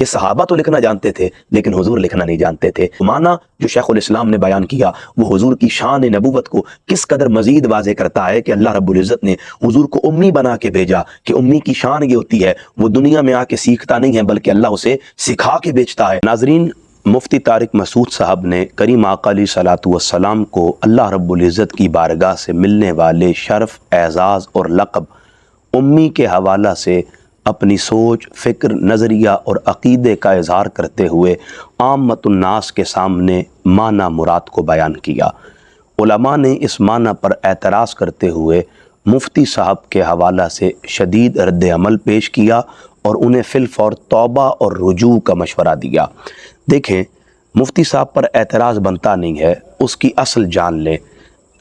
کہ صحابہ تو لکھنا جانتے تھے لیکن حضور لکھنا نہیں جانتے تھے۔ معنی جو شیخ الاسلام نے بیان کیا وہ حضور کی شان نبوت کو کس قدر مزید واضح کرتا ہے کہ اللہ رب العزت نے حضور کو امی بنا کے بھیجا، کہ امی کی شان یہ ہوتی ہے وہ دنیا میں آ کے سیکھتا نہیں ہے بلکہ اللہ اسے سکھا کے بیچتا ہے۔ ناظرین، مفتی طارق مسعود صاحب نے کریم آقا علیہ الصلوۃ والسلام کو اللہ رب العزت کی بارگاہ سے ملنے والے شرف، اعزاز اور لقب امی کے حوالہ سے اپنی سوچ، فکر، نظریہ اور عقیدے کا اظہار کرتے ہوئے عامت الناس کے سامنے معنی مراد کو بیان کیا۔ علماء نے اس معنی پر اعتراض کرتے ہوئے مفتی صاحب کے حوالہ سے شدید رد عمل پیش کیا اور انہیں فی الفور توبہ اور رجوع کا مشورہ دیا۔ دیکھیں، مفتی صاحب پر اعتراض بنتا نہیں ہے، اس کی اصل جان لیں۔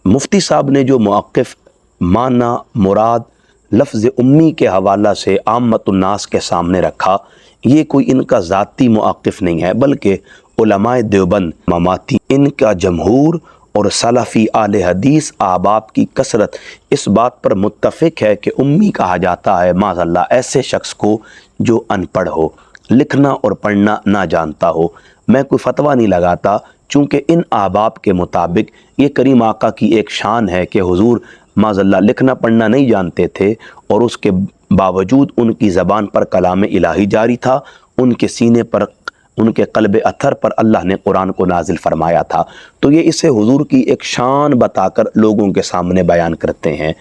مفتی صاحب نے جو موقف معنی مراد لفظ امی کے حوالہ سے عامت الناس کے سامنے رکھا، یہ کوئی ان کا ذاتی موقف نہیں ہے بلکہ علماء دیوبند، مماتی، ان کا جمہور اور سلفی اہل حدیث احباب کی کثرت اس بات پر متفق ہے کہ امی کہا جاتا ہے معاذ اللہ ایسے شخص کو جو ان پڑھ ہو، لکھنا اور پڑھنا نہ جانتا ہو۔ میں کوئی فتویٰ نہیں لگاتا، چونکہ ان احباب کے مطابق یہ کریم آقا کی ایک شان ہے کہ حضور معاذ اللہ لکھنا پڑھنا نہیں جانتے تھے اور اس کے باوجود ان کی زبان پر کلام الہی جاری تھا، ان کے سینے پر، ان کے قلب اطہر پر اللہ نے قرآن کو نازل فرمایا تھا۔ تو یہ اسے حضور کی ایک شان بتا کر لوگوں کے سامنے بیان کرتے ہیں۔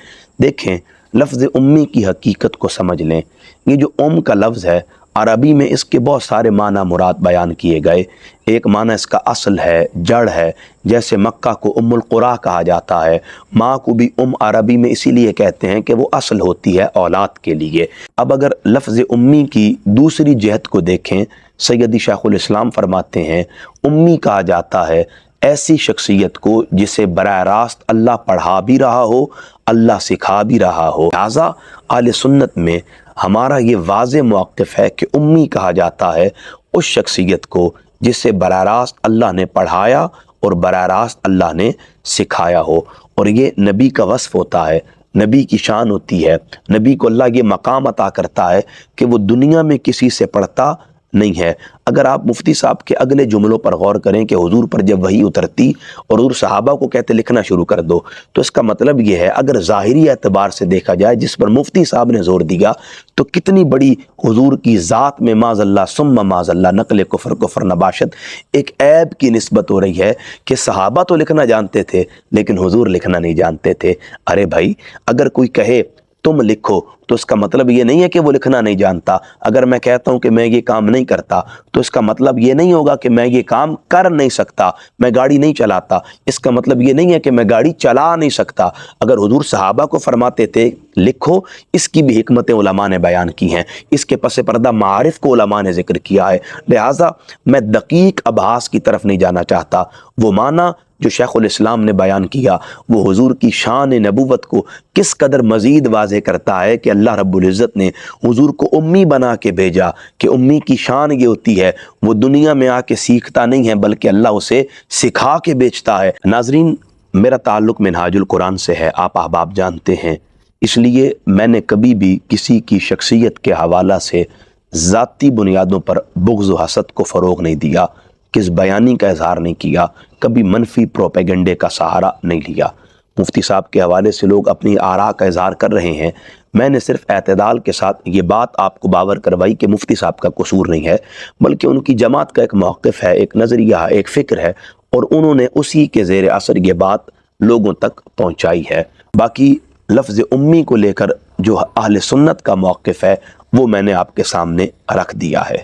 دیکھیں، لفظ امی کی حقیقت کو سمجھ لیں۔ یہ جو ام کا لفظ ہے، عربی میں اس کے بہت سارے معنی مراد بیان کیے گئے۔ ایک معنی اس کا اصل ہے، جڑ ہے، جیسے مکہ کو ام القریٰ کہا جاتا ہے، ماں کو بھی ام عربی میں اسی لیے کہتے ہیں کہ وہ اصل ہوتی ہے اولاد کے لیے۔ اب اگر لفظ امی کی دوسری جہت کو دیکھیں، سیدی شیخ الاسلام فرماتے ہیں امی کہا جاتا ہے ایسی شخصیت کو جسے براہ راست اللہ پڑھا بھی رہا ہو، اللہ سکھا بھی رہا ہو۔ لہٰذا اہل سنت میں ہمارا یہ واضح موقف ہے کہ امی کہا جاتا ہے اس شخصیت کو جسے براہ راست اللہ نے پڑھایا اور براہ راست اللہ نے سکھایا ہو، اور یہ نبی کا وصف ہوتا ہے، نبی کی شان ہوتی ہے۔ نبی کو اللہ یہ مقام عطا کرتا ہے کہ وہ دنیا میں کسی سے پڑھتا نہیں ہے۔ اگر آپ مفتی صاحب کے اگلے جملوں پر غور کریں کہ حضور پر جب وحی اترتی اور حضور صحابہ کو کہتے لکھنا شروع کر دو، تو اس کا مطلب یہ ہے اگر ظاہری اعتبار سے دیکھا جائے جس پر مفتی صاحب نے زور دیا، تو کتنی بڑی حضور کی ذات میں معاذ اللہ ثم معاذ اللہ نقل کفر نباشت، ایک عیب کی نسبت ہو رہی ہے کہ صحابہ تو لکھنا جانتے تھے لیکن حضور لکھنا نہیں جانتے تھے۔ ارے بھائی، اگر کوئی کہے تم لکھو تو اس کا مطلب یہ نہیں ہے کہ وہ لکھنا نہیں جانتا۔ اگر میں کہتا ہوں کہ میں یہ کام نہیں کرتا تو اس کا مطلب یہ نہیں ہوگا کہ میں یہ کام کر نہیں سکتا۔ میں گاڑی نہیں چلاتا، اس کا مطلب یہ نہیں ہے کہ میں گاڑی چلا نہیں سکتا۔ اگر حضور صحابہ کو فرماتے تھے لکھو، اس کی بھی حکمتیں علماء نے بیان کی ہیں، اس کے پس پردہ معارف کو علماء نے ذکر کیا ہے۔ لہٰذا میں دقیق ابحاث کی طرف نہیں جانا چاہتا۔ وہ معنی جو شیخ الاسلام نے بیان کیا وہ حضور کی شان نبوت کو کس قدر مزید واضح کرتا ہے کہ اللہ رب العزت نے حضور کو امی بنا کے بھیجا، کہ امی کی شان یہ ہوتی ہے وہ دنیا میں آ کے سیکھتا نہیں ہے بلکہ اللہ اسے سکھا کے بیچتا ہے۔ ناظرین، میرا تعلق منہاج القرآن سے ہے، آپ احباب جانتے ہیں، اس لیے میں نے کبھی بھی کسی کی شخصیت کے حوالہ سے ذاتی بنیادوں پر بغض و حسد کو فروغ نہیں دیا، کس بیانی کا اظہار نہیں کیا، کبھی منفی پروپیگنڈے کا سہارا نہیں لیا۔ مفتی صاحب کے حوالے سے لوگ اپنی آراء کا اظہار کر رہے ہیں، میں نے صرف اعتدال کے ساتھ یہ بات آپ کو باور کروائی کہ مفتی صاحب کا قصور نہیں ہے بلکہ ان کی جماعت کا ایک موقف ہے، ایک نظریہ ہے، ایک فکر ہے، اور انہوں نے اسی کے زیر اثر یہ بات لوگوں تک پہنچائی ہے۔ باقی لفظ امی کو لے کر جو اہل سنت کا موقف ہے وہ میں نے آپ کے سامنے رکھ دیا ہے۔